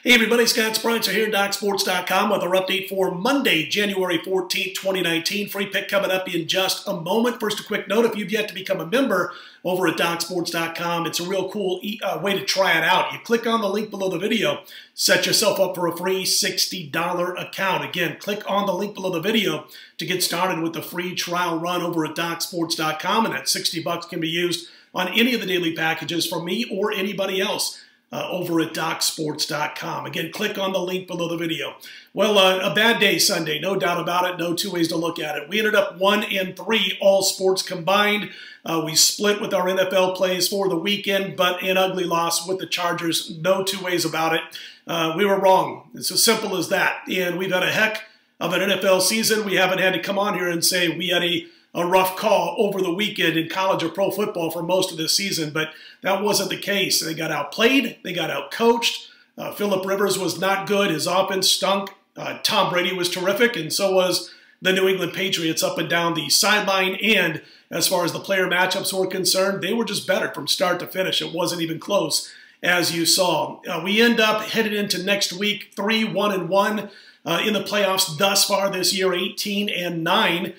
Hey everybody, Scott Spreitzer here, DocSports.com with our update for Monday, January 14th, 2019. Free pick coming up in just a moment. First, a quick note, if you've yet to become a member over at DocSports.com, it's a real cool way to try it out. You click on the link below the video, set yourself up for a free $60 account. Again, click on the link below the video to get started with the free trial run over at DocSports.com, and that $60 can be used on any of the daily packages from me or anybody else over at DocSports.com. Again, click on the link below the video. Well, a bad day Sunday, no doubt about it. No two ways to look at it. We ended up 1-3, all sports combined. We split with our NFL plays for the weekend, but an ugly loss with the Chargers. No two ways about it. We were wrong. It's as simple as that. And we've had a heck of an NFL season. We haven't had to come on here and say we had a rough call over the weekend in college or pro football for most of this season, but that wasn't the case. They got outplayed. They got outcoached. Phillip Rivers was not good. His offense stunk. Tom Brady was terrific, and so was the New England Patriots up and down the sideline. And as far as the player matchups were concerned, they were just better from start to finish. It wasn't even close, as you saw. We end up headed into next week 3-1-1 in the playoffs thus far this year, 18-9.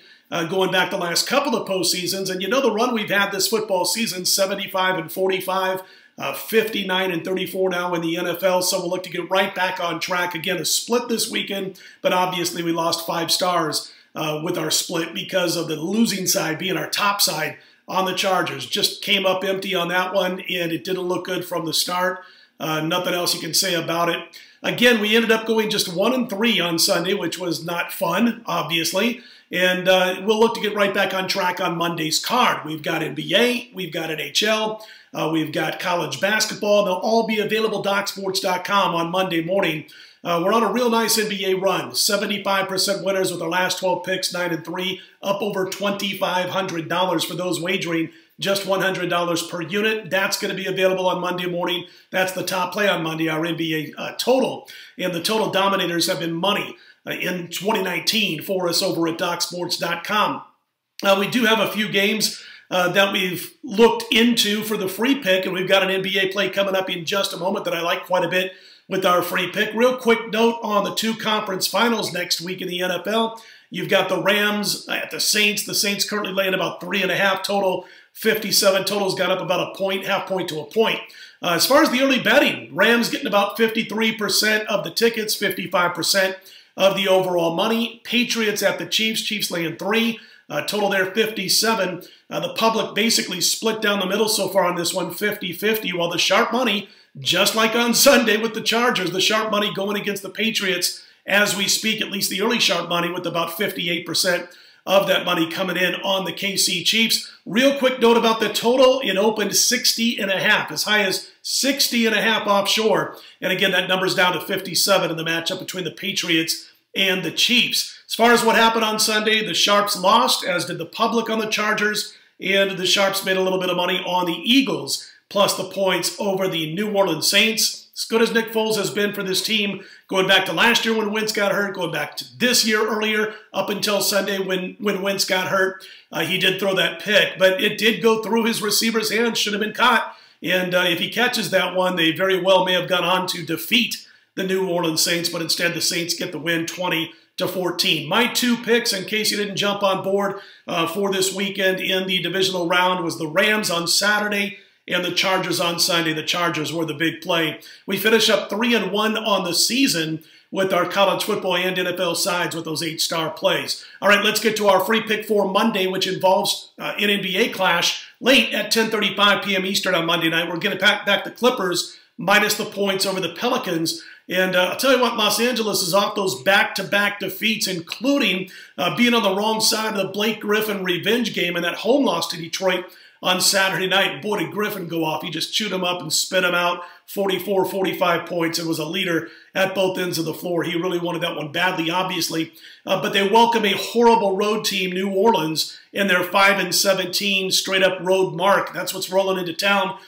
Going back the last couple of postseasons. And you know the run we've had this football season, 75-45, 59-34 now in the NFL. So we'll look to get right back on track. Again, a split this weekend, but obviously we lost 5 stars with our split because of the losing side being our top side on the Chargers. Just came up empty on that one, and it didn't look good from the start. Nothing else you can say about it. Again, we ended up going just 1-3 on Sunday, which was not fun, obviously. And we'll look to get right back on track on Monday's card. We've got NBA, we've got NHL, we've got college basketball. They'll all be available at DocSports.com on Monday morning. We're on a real nice NBA run. 75% winners with our last 12 picks, 9-3, up over $2,500 for those wagering. Just $100 per unit. That's going to be available on Monday morning. That's the top play on Monday, our NBA total. And the total dominators have been money in 2019 for us over at DocSports.com. We do have a few games that we've looked into for the free pick, and we've got an NBA play coming up in just a moment that I like quite a bit with our free pick. Real quick note on the 2 conference finals next week in the NFL. You've got the Rams at the Saints. The Saints currently laying about 3.5 total. 57 totals got up about a point, half point to a point. As far as the early betting, Rams getting about 53% of the tickets, 55% of the overall money. Patriots at the Chiefs. Chiefs laying 3. Total there 57. The public basically split down the middle so far on this one, 50-50, while the sharp money, just like on Sunday with the Chargers, the sharp money going against the Patriots as we speak, at least the early sharp money with about 58% of that money coming in on the KC Chiefs. Real quick note about the total. It opened 60.5, as high as 60.5 offshore. And again, that number's down to 57 in the matchup between the Patriots and the Chiefs. As far as what happened on Sunday, the Sharps lost, as did the public on the Chargers, and the Sharps made a little bit of money on the Eagles, plus the points over the New Orleans Saints. As good as Nick Foles has been for this team, going back to last year when Wentz got hurt, going back to this year earlier, up until Sunday when Wentz got hurt, he did throw that pick. But it did go through his receiver's hands, should have been caught. And if he catches that one, they very well may have gone on to defeat the New Orleans Saints, but instead the Saints get the win 20-14. My 2 picks, in case you didn't jump on board for this weekend in the divisional round, was the Rams on Saturday and the Chargers on Sunday. The Chargers were the big play. We finish up 3-1 on the season with our college football and NFL sides with those 8-star plays. All right, let's get to our free pick for Monday, which involves an NBA clash late at 10:35 p.m. Eastern on Monday night. We're going to pack back the Clippers minus the points over the Pelicans. And I'll tell you what, Los Angeles is off those back-to-back defeats, including being on the wrong side of the Blake Griffin revenge game and that home loss to Detroit on Saturday night. Boy, did Griffin go off. He just chewed him up and spit him out. 44, 45 points, and was a leader at both ends of the floor. He really wanted that one badly, obviously. But they welcome a horrible road team, New Orleans, in their 5-17 straight-up road mark. That's what's rolling into town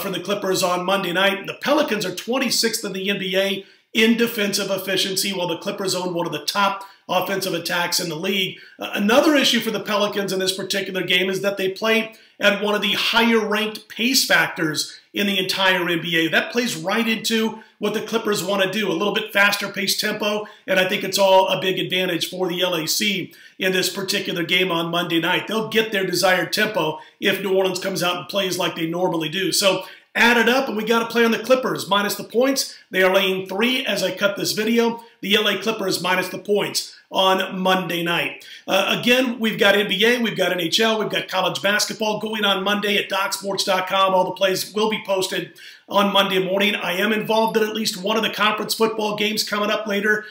for the Clippers on Monday night. The Pelicans are 26th in the NBA in defensive efficiency, while the Clippers own one of the top offensive attacks in the league. Another issue for the Pelicans in this particular game is that they play at one of the higher-ranked pace factors in the entire NBA. That plays right into what the Clippers want to do, a little bit faster paced tempo, and I think it's all a big advantage for the LAC in this particular game on Monday night. They'll get their desired tempo if New Orleans comes out and plays like they normally do. So add it up, and we got to play on the Clippers minus the points. They are laying 3 as I cut this video. The LA Clippers minus the points on Monday night. Again, we've got NBA, we've got NHL, we've got college basketball going on Monday at DocSports.com. All the plays will be posted on Monday morning. I am involved in at least one of the conference football games coming up later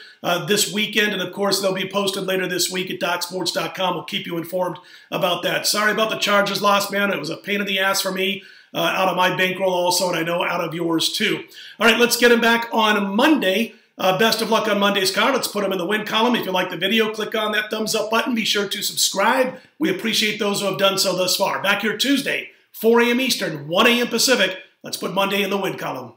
this weekend, and of course they'll be posted later this week at DocSports.com. We'll keep you informed about that. Sorry about the Chargers loss, man. It was a pain in the ass for me. Out of my bankroll also, and I know out of yours too. All right, let's get them back on Monday. Best of luck on Monday's card. Let's put them in the win column. If you like the video, click on that thumbs up button. Be sure to subscribe. We appreciate those who have done so thus far. Back here Tuesday, 4 a.m. Eastern, 1 a.m. Pacific. Let's put Monday in the win column.